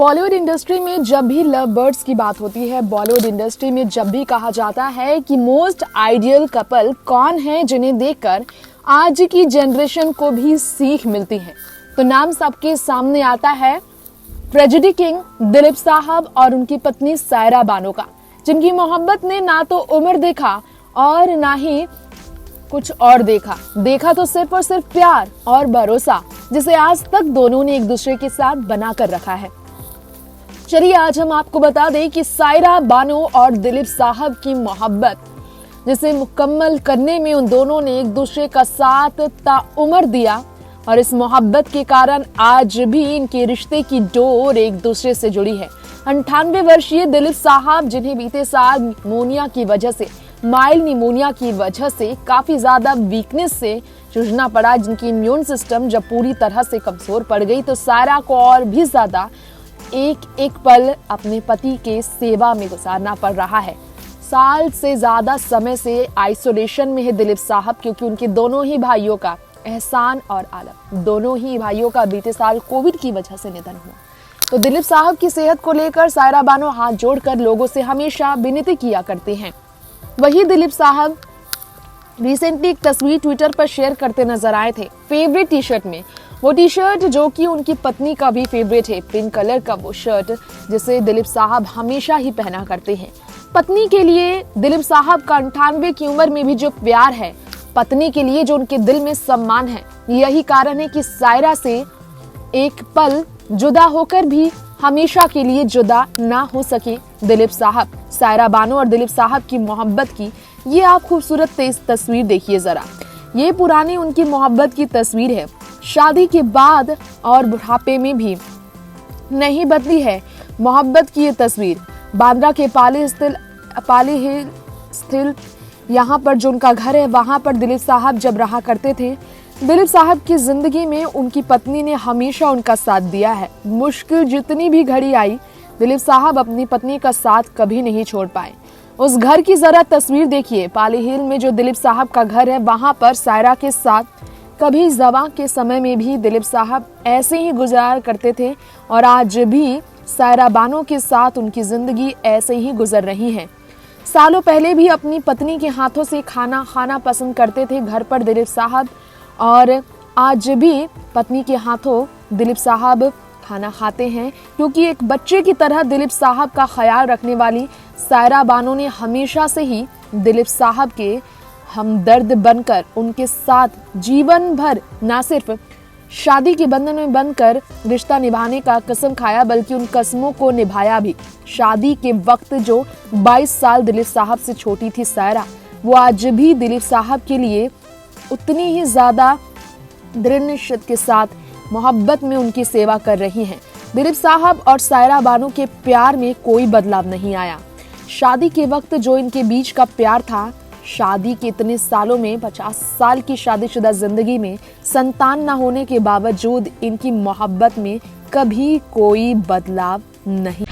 Bollywood industry में जब भी लव बर्ड्स की बात होती है, बॉलीवुड इंडस्ट्री में जब भी कहा जाता है कि मोस्ट आइडियल कपल कौन है जिन्हें देखकर आज की जनरेशन को भी सीख मिलती है, तो नाम सबके सामने आता है ट्रेजेडी किंग दिलीप साहब और उनकी पत्नी सायरा बानो का, जिनकी मोहब्बत ने ना तो उम्र देखा और ना ही कुछ और देखा तो सिर्फ और सिर्फ प्यार और भरोसा, जिसे आज तक दोनों ने एक दूसरे के साथ बना कर रखा है। चलिए आज हम आपको बता दें कि सायरा बानो और दिलीप साहब की मोहब्बत, जिसे मुकम्मल करने में उन दोनों ने एक दूसरे का साथ ताउम्र दिया और इस मोहब्बत के कारण आज भी इनके रिश्ते की डोर एक दूसरे से जुड़ी है। 98 वर्षीय दिलीप साहब, जिन्हें बीते साल माइल्ड निमोनिया की वजह से काफी ज्यादा वीकनेस से जूझना पड़ा, जिनकी इम्यून सिस्टम जब पूरी तरह से कमजोर पड़ गई तो सायरा को और भी ज्यादा एक एक पल अपने पति के सेवा में गुजारना पड़ रहा है। साल से ज्यादा समय से आइसोलेशन में है दिलीप साहब, क्योंकि उनके दोनों ही भाइयों का, एहसान और आलम, दोनों ही भाइयों का बीते साल कोविड की वजह से निधन हुआ। तो दिलीप साहब की सेहत को लेकर सायरा बानो हाथ जोड़कर लोगों से हमेशा विनती किया करते हैं। वही दिलीप साहब रिसेंटली एक तस्वीर ट्विटर पर शेयर करते नजर आए थे फेवरेट टी शर्ट में। वो टी शर्ट जो कि उनकी पत्नी का भी फेवरेट है, पिंक कलर का वो शर्ट, जिसे दिलीप साहब हमेशा ही पहना करते हैं। पत्नी के लिए दिलीप साहब का 98 की उम्र में भी जो प्यार है, पत्नी के लिए जो उनके दिल में सम्मान है, यही कारण है कि सायरा से एक पल जुदा होकर भी हमेशा के लिए जुदा ना हो सके दिलीप साहब। सायरा बानो और दिलीप साहब की मोहब्बत की ये आप खूबसूरत तेज तस्वीर देखिए जरा। ये पुरानी उनकी मोहब्बत की तस्वीर है, शादी के बाद और बुढ़ापे में भी नहीं बदली है मोहब्बत की ये तस्वीर। बांद्रा के पाली हिल स्थित यहाँ पर जो उनका घर है, वहां पर दिलीप साहब जब रहा करते थे। दिलीप साहब की जिंदगी में उनकी पत्नी ने हमेशा उनका साथ दिया है। मुश्किल जितनी भी घड़ी आई, दिलीप साहब अपनी पत्नी का साथ कभी नहीं छोड़ पाए। उस घर की जरा तस्वीर देखिए। पाली हिल में जो दिलीप साहब का घर है, वहां पर सायरा के साथ कभी जवां के समय में भी दिलीप साहब ऐसे ही गुजार करते थे और आज भी सायरा बानो के साथ उनकी जिंदगी ऐसे ही गुजर रही है। सालों पहले भी अपनी पत्नी के हाथों से खाना खाना पसंद करते थे घर पर दिलीप साहब, और आज भी पत्नी के हाथों दिलीप साहब खाना खाते हैं, क्योंकि एक बच्चे की तरह दिलीप साहब का ख्याल रखने वाली सायरा बानो ने हमेशा से ही दिलीप साहब के हमदर्द बनकर उनके साथ जीवन भर न सिर्फ शादी के बंधन में बंधकर रिश्ता निभाने का कसम खाया, बल्कि उन कसमों को निभाया भी। शादी के वक्त जो 22 साल दिलीप साहब से छोटी थी सायरा, वो आज भी दिलीप साहब के लिए उतनी ही ज्यादा दृढ़ निश्चय के साथ मोहब्बत में उनकी सेवा कर रही हैं। दिलीप साहब और सायरा बानो के प्यार में कोई बदलाव नहीं आया। शादी के वक्त जो इनके बीच का प्यार था, शादी के इतने सालों में, 50 साल की शादीशुदा जिंदगी में संतान न होने के बावजूद इनकी मोहब्बत में कभी कोई बदलाव नहीं।